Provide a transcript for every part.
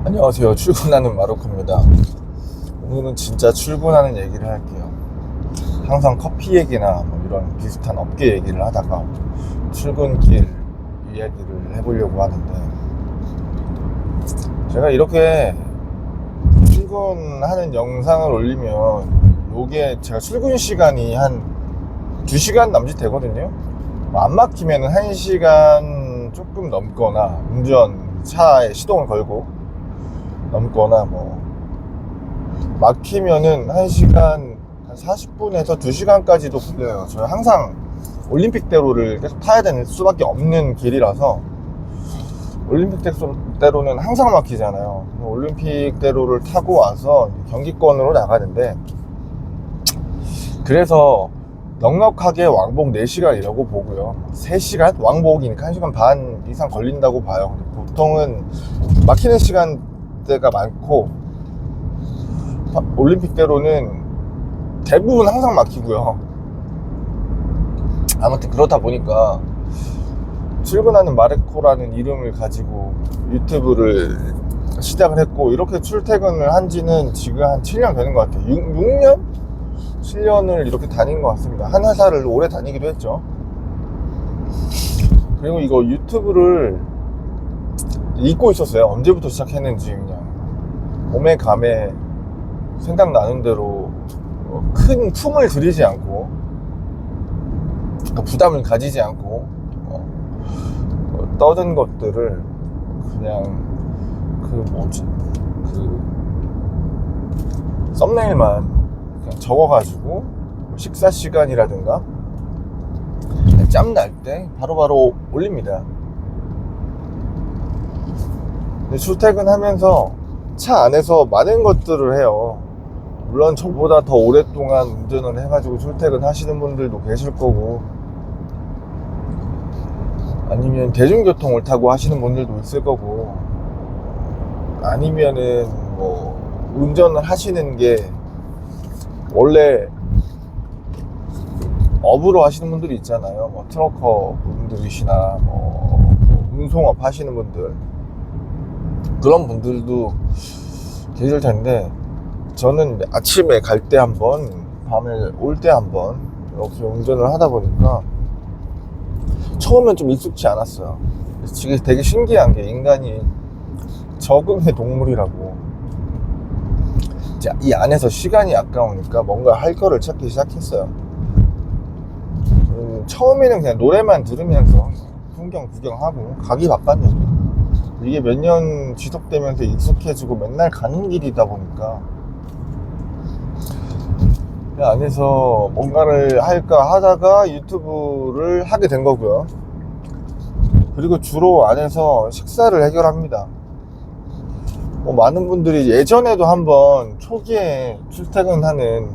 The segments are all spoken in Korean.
안녕하세요. 출근하는 마루코입니다. 오늘은 진짜 출근하는 얘기를 할게요. 항상 커피 얘기나 뭐 이런 비슷한 업계 얘기를 하다가 출근길 이야기를 해보려고 하는데, 제가 이렇게 출근하는 영상을 올리면 요게 제가 출근 시간이 한 2시간 남짓 되거든요. 안 막히면 1시간 조금 넘거나, 운전 차에 시동을 걸고 넘거나, 뭐 막히면은 1시간 한 40분에서 2시간까지도 걸려요. 저는 항상 올림픽대로를 계속 타야 되는 수밖에 없는 길이라서. 올림픽대로는 항상 막히잖아요. 올림픽대로를 타고 와서 경기권으로 나가는데, 그래서 넉넉하게 왕복 4시간이라고 보고요. 3시간? 왕복이니까 1시간 반 이상 걸린다고 봐요. 보통은 막히는 시간대가 많고, 올림픽대로는 대부분 항상 막히고요. 아무튼 그렇다 보니까 출근하는 마르코라는 이름을 가지고 유튜브를 시작을 했고, 이렇게 출퇴근을 한 지는 지금 한 7년 되는 것 같아요. 6년? 7년을 이렇게 다닌 것 같습니다. 한 회사를 오래 다니기도 했죠. 그리고 이거 유튜브를 잊고 있었어요. 언제부터 시작했는지. 그냥 몸에 감에 생각나는 대로 큰 품을 들이지 않고, 부담을 가지지 않고 떠든 것들을 그냥 썸네일만 그냥 적어가지고, 식사 시간이라든가 짬 날 때 바로바로 올립니다. 근데 출퇴근하면서 차 안에서 많은 것들을 해요. 물론 저보다 더 오랫동안 운전을 해가지고 출퇴근하시는 분들도 계실 거고, 아니면 대중교통을 타고 하시는 분들도 있을 거고, 아니면은 뭐 운전을 하시는 게 원래 업으로 하시는 분들이 있잖아요. 뭐 트러커 분들이시나 뭐 운송업 하시는 분들, 그런 분들도 계실 텐데, 저는 아침에 갈 때 한 번, 밤에 올 때 한 번 이렇게 운전을 하다 보니까 처음엔 좀 익숙치 않았어요. 지금 되게 신기한 게, 인간이 적응의 동물이라고. 이 안에서 시간이 아까우니까 뭔가 할 거를 찾기 시작했어요. 처음에는 그냥 노래만 들으면서 풍경 구경하고 가기 바빴는데, 이게 몇 년 지속되면서 익숙해지고 맨날 가는 길이다 보니까 그 안에서 뭔가를 할까 하다가 유튜브를 하게 된 거고요. 그리고 주로 안에서 식사를 해결합니다. 많은 분들이 예전에도 한번 초기에 출퇴근하는,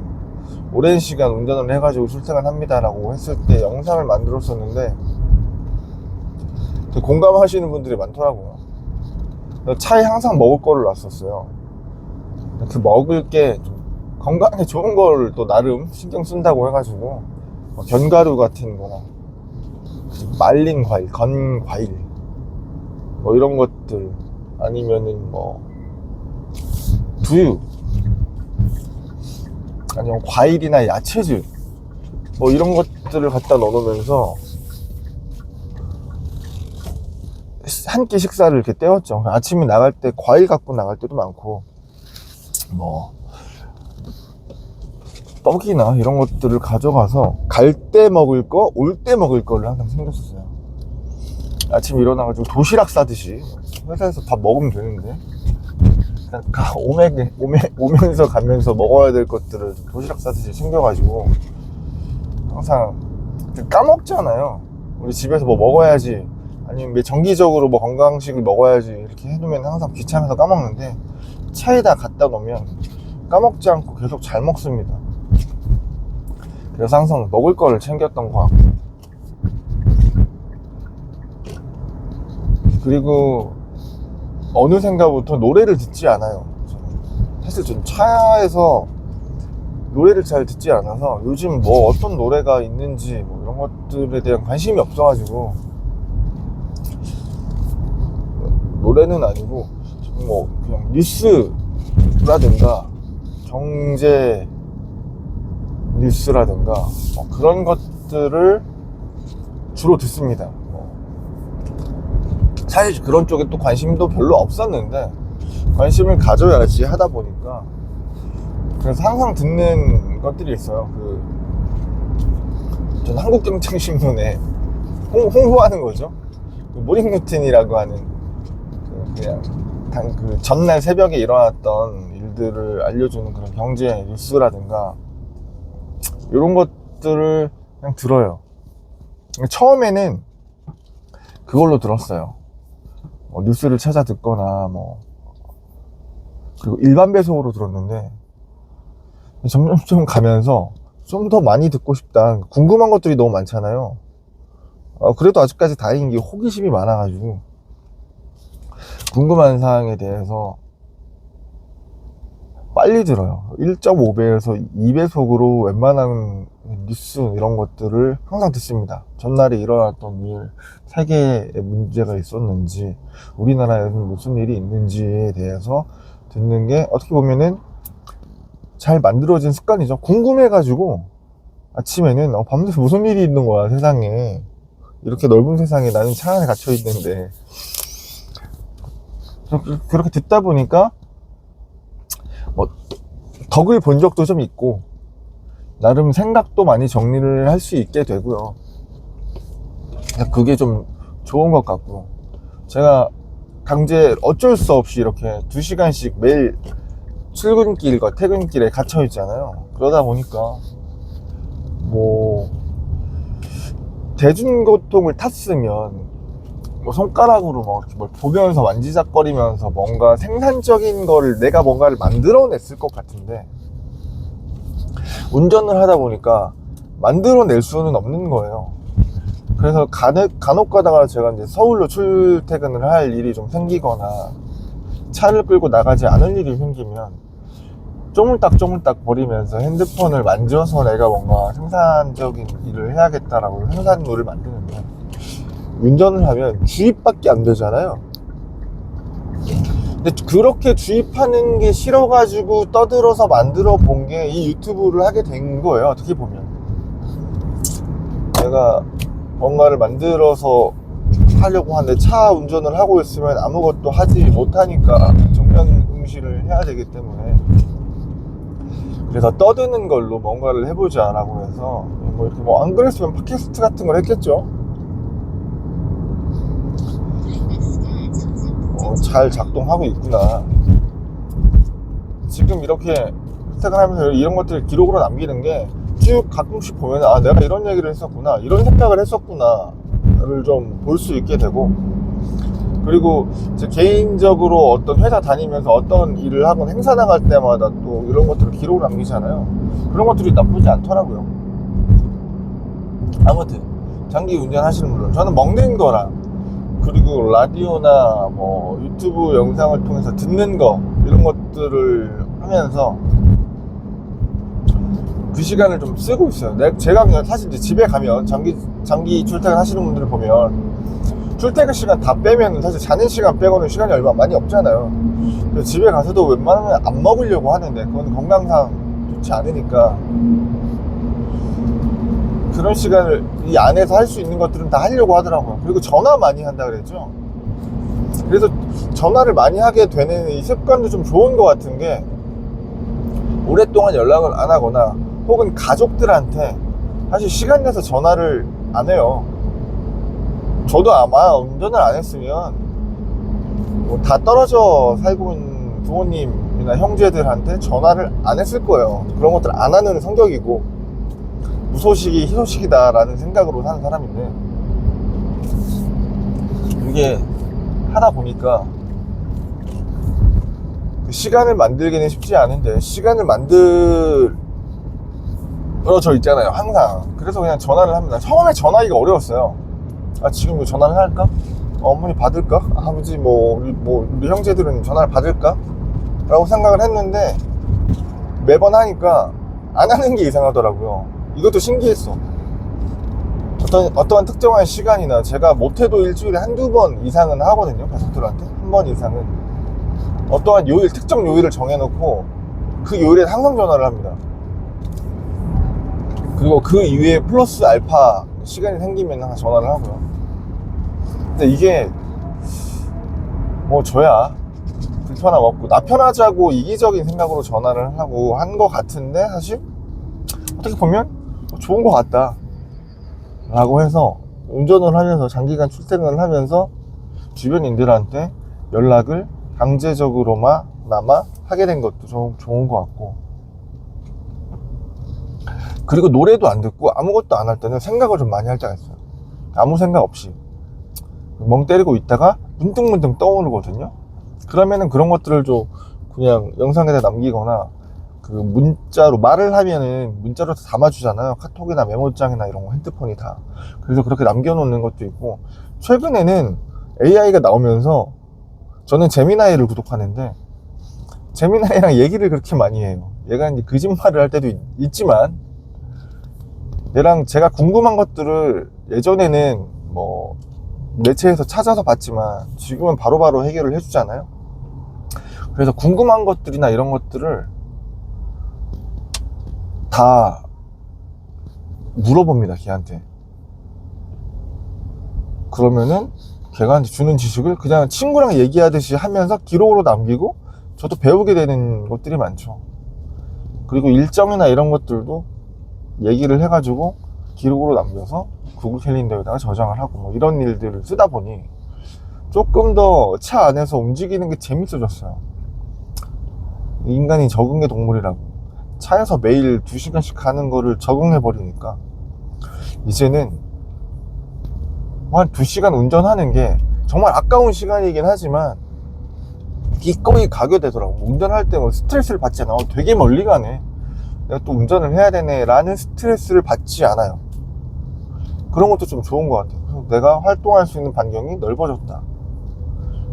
오랜 시간 운전을 해가지고 출퇴근합니다 라고 했을 때 영상을 만들었었는데, 되게 공감하시는 분들이 많더라고요. 차에 항상 먹을 거를 놨었어요. 그 먹을 게 건강에 좋은 걸 또 나름 신경 쓴다고 해가지고, 견과류 같은 거나 말린 과일, 건 과일 뭐 이런 것들, 아니면은 뭐 두유, 아니면 과일이나 야채즙 뭐 이런 것들을 갖다 넣어놓으면서 한 끼 식사를 이렇게 때웠죠. 아침에 나갈 때 과일 갖고 나갈 때도 많고, 뭐 떡이나 이런 것들을 가져가서 갈 때 먹을 거, 올 때 먹을 거를 항상 챙겼었어요. 아침에 일어나가지고 도시락 싸듯이 회사에서 밥 먹으면 되는데, 오면서 가면서 먹어야 될 것들을 도시락 싸듯이 챙겨가지고, 항상 까먹잖아요. 우리 집에서 뭐 먹어야지, 아니면 정기적으로 뭐 건강식을 먹어야지 이렇게 해두면 항상 귀찮아서 까먹는데, 차에다 갖다 놓으면 까먹지 않고 계속 잘 먹습니다. 그래서 항상 먹을 거를 챙겼던 것 같고, 그리고 어느샌가부터 노래를 듣지 않아요. 사실 전 차에서 노래를 잘 듣지 않아서 요즘 뭐 어떤 노래가 있는지 뭐 이런 것들에 대한 관심이 없어가지고, 노래는 아니고 뭐 그냥 뉴스라든가 경제 뉴스라든가 그런 것들을 주로 듣습니다. 사실 그런 쪽에 또 관심도 별로 없었는데 관심을 가져야지 하다 보니까 그래서 항상 듣는 것들이 있어요. 전 한국경제신문에 홍보하는 거죠. 모닝 루틴이라고 하는 그냥 그 전날 새벽에 일어났던 일들을 알려주는 그런 경제 뉴스라든가 이런 것들을 그냥 들어요. 처음에는 그걸로 들었어요. 뉴스를 찾아 듣거나 그리고 일반 배송으로 들었는데 점점 가면서 좀 더 많이 듣고 싶다. 궁금한 것들이 너무 많잖아요. 그래도 아직까지 다행인 게 호기심이 많아가지고 궁금한 사항에 대해서 빨리 들어요. 1.5배에서 2배속으로 웬만한 뉴스 이런 것들을 항상 듣습니다. 전날에 일어났던 일, 세계에 문제가 있었는지, 우리나라에는 무슨 일이 있는지에 대해서 듣는 게 어떻게 보면은 잘 만들어진 습관이죠. 궁금해가지고 아침에는 밤새 무슨 일이 있는 거야 세상에, 이렇게 넓은 세상에 나는 차 안에 갇혀 있는데. 그렇게 듣다 보니까 덕을 본 적도 좀 있고 나름 생각도 많이 정리를 할 수 있게 되고요. 그게 좀 좋은 것 같고, 제가 강제 어쩔 수 없이 이렇게 2시간씩 매일 출근길과 퇴근길에 갇혀 있잖아요. 그러다 보니까 대중교통을 탔으면 손가락으로 이렇게 뭘 보면서 만지작거리면서 뭔가 생산적인 거를 내가 뭔가를 만들어냈을 것 같은데, 운전을 하다 보니까 만들어낼 수는 없는 거예요. 그래서 간혹 가다가 제가 이제 서울로 출퇴근을 할 일이 좀 생기거나 차를 끌고 나가지 않을 일이 생기면 쪼물딱 거리면서 핸드폰을 만져서 내가 뭔가 생산적인 일을 해야겠다라고 생산물을 만드는데, 운전을 하면 주입밖에 안 되잖아요. 근데 그렇게 주입하는 게 싫어가지고 떠들어서 만들어 본 게 이 유튜브를 하게 된 거예요. 어떻게 보면 내가 뭔가를 만들어서 하려고 하는데 차 운전을 하고 있으면 아무것도 하지 못하니까 정면 응시를 해야 되기 때문에, 그래서 떠드는 걸로 뭔가를 해보자 라고 해서 이렇게 안 그랬으면 팟캐스트 같은 걸 했겠죠. 잘 작동하고 있구나. 지금 이렇게 퇴근하면서 이런 것들을 기록으로 남기는 게 쭉 가끔씩 보면 내가 이런 얘기를 했었구나, 이런 생각을 했었구나 를 좀 볼 수 있게 되고, 그리고 제 개인적으로 어떤 회사 다니면서 어떤 일을 하건 행사 나갈 때마다 또 이런 것들을 기록을 남기잖아요. 그런 것들이 나쁘지 않더라고요. 아무튼 장기 운전하시는 분들, 저는 먹는 거랑 그리고 라디오나 유튜브 영상을 통해서 듣는 거, 이런 것들을 하면서 그 시간을 좀 쓰고 있어요. 제가 그냥 사실 이제 집에 가면 장기 출퇴근 하시는 분들을 보면 출퇴근 시간 다 빼면 사실 자는 시간 빼고는 시간이 얼마 많이 없잖아요. 집에 가서도 웬만하면 안 먹으려고 하는데 그건 건강상 좋지 않으니까 그런 시간을 이 안에서 할 수 있는 것들은 다 하려고 하더라고요. 그리고 전화 많이 한다 그랬죠. 그래서 전화를 많이 하게 되는 이 습관도 좀 좋은 것 같은 게, 오랫동안 연락을 안 하거나 혹은 가족들한테 사실 시간 내서 전화를 안 해요. 저도 아마 운전을 안 했으면 다 떨어져 살고 있는 부모님이나 형제들한테 전화를 안 했을 거예요. 그런 것들 안 하는 성격이고 무소식이 희소식이다 라는 생각으로 사는 사람인데, 이게 하다 보니까 시간을 만들기는 쉽지 않은데 시간을 만들어져 있잖아요 항상. 그래서 그냥 전화를 합니다. 처음에 전화하기가 어려웠어요. 지금 전화를 할까? 어머니 받을까? 아버지 우리 형제들은 전화를 받을까? 라고 생각을 했는데 매번 하니까 안 하는 게 이상하더라고요. 이것도 신기했어. 어떠한 특정한 시간이나 제가 못해도 일주일에 한두 번 이상은 하거든요. 가족들한테 한 번 이상은. 어떠한 요일, 특정 요일을 정해놓고 그 요일에 항상 전화를 합니다. 그리고 그 이후에 플러스 알파 시간이 생기면 항상 전화를 하고요. 근데 이게 뭐 저야 불편함 없고 나 편하자고 이기적인 생각으로 전화를 하고 한 것 같은데, 사실 어떻게 보면 좋은 것 같다 라고 해서 운전을 하면서 장기간 출퇴근을 하면서 주변인들한테 연락을 강제적으로나마 하게 된 것도 좀 좋은 것 같고, 그리고 노래도 안 듣고 아무것도 안 할 때는 생각을 좀 많이 할 때가 있어요. 아무 생각 없이 멍 때리고 있다가 문득문득 떠오르거든요. 그러면은 그런 것들을 좀 그냥 영상에다 남기거나, 그 문자로 말을 하면은 문자로 담아주잖아요. 카톡이나 메모장이나 이런 거, 핸드폰이 다. 그래서 그렇게 남겨놓는 것도 있고, 최근에는 AI가 나오면서 저는 제미나이를 구독하는데, 제미나이랑 얘기를 그렇게 많이 해요. 얘가 이제 거짓말을 할 때도 있지만, 얘랑 제가 궁금한 것들을 예전에는 뭐 매체에서 찾아서 봤지만 지금은 바로바로 해결을 해주잖아요. 그래서 궁금한 것들이나 이런 것들을 다 물어봅니다, 걔한테. 그러면은 걔가 주는 지식을 그냥 친구랑 얘기하듯이 하면서 기록으로 남기고, 저도 배우게 되는 것들이 많죠. 그리고 일정이나 이런 것들도 얘기를 해가지고 기록으로 남겨서 구글 캘린더에다가 저장을 하고, 뭐 이런 일들을 쓰다 보니 조금 더 차 안에서 움직이는 게 재밌어졌어요. 인간이 적응의 동물이라고. 차에서 매일 2시간씩 가는 거를 적응해버리니까 이제는 한 2시간 운전하는 게 정말 아까운 시간이긴 하지만 기꺼이 가게 되더라고. 운전할 때 뭐 스트레스를 받지 않아. 되게 멀리 가네, 내가 또 운전을 해야 되네 라는 스트레스를 받지 않아요. 그런 것도 좀 좋은 것 같아요. 그래서 내가 활동할 수 있는 반경이 넓어졌다.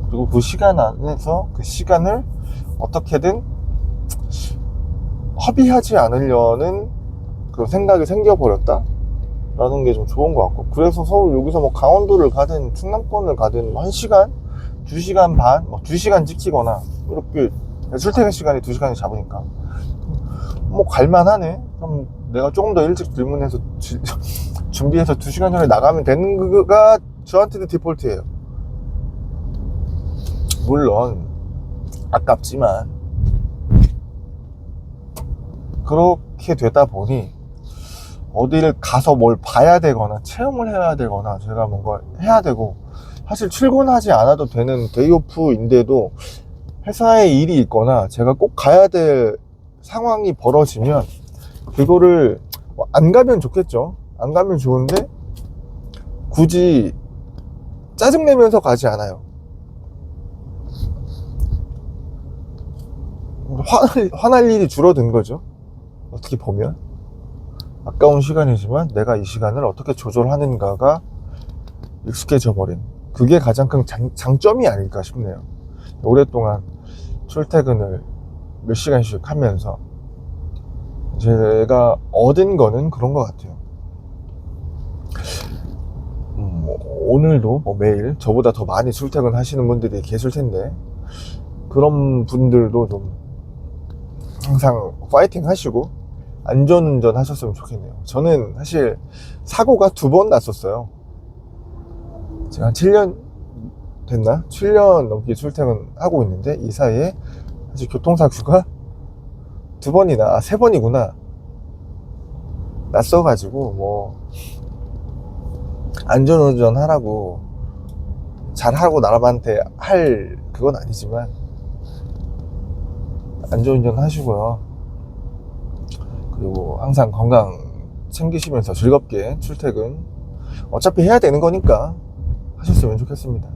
그리고 그 시간 안에서 그 시간을 어떻게든 허비하지 않으려는 그런 생각이 생겨버렸다 라는 게 좀 좋은 것 같고, 그래서 서울 여기서 뭐 강원도를 가든 충남권을 가든 1시간, 2시간 반, 뭐 2시간 찍히거나 이렇게 출퇴근 시간이 2시간이 잡으니까 뭐 갈만하네. 그럼 내가 조금 더 일찍 질문해서 준비해서 2시간 전에 나가면 되는 거가 저한테는 디폴트예요. 물론 아깝지만 그렇게 되다 보니 어디를 가서 뭘 봐야 되거나 체험을 해야 되거나 제가 뭔가 해야 되고, 사실 출근하지 않아도 되는 데이오프인데도 회사에 일이 있거나 제가 꼭 가야 될 상황이 벌어지면 그거를 안 가면 좋겠죠. 안 가면 좋은데 굳이 짜증내면서 가지 않아요. 화날 일이 줄어든 거죠, 어떻게 보면. 아까운 시간이지만 내가 이 시간을 어떻게 조절하는가가 익숙해져 버린, 그게 가장 큰 장점이 아닐까 싶네요. 오랫동안 출퇴근을 몇 시간씩 하면서 제가 얻은 거는 그런 것 같아요. 오늘도 뭐 매일 저보다 더 많이 출퇴근 하시는 분들이 계실 텐데, 그런 분들도 좀 항상 파이팅 하시고 안전운전 하셨으면 좋겠네요. 저는 사실 사고가 2번 났었어요. 제가 한 7년 됐나? 7년 넘게 출퇴근하고 있는데 이 사이에 사실 교통사고가 2번이나 3번이구나 났어가지고, 뭐 안전운전 하라고 잘하고 나람한테 할 그건 아니지만 안전운전 하시고요. 그리고 항상 건강 챙기시면서 즐겁게 출퇴근 어차피 해야 되는 거니까 하셨으면 좋겠습니다.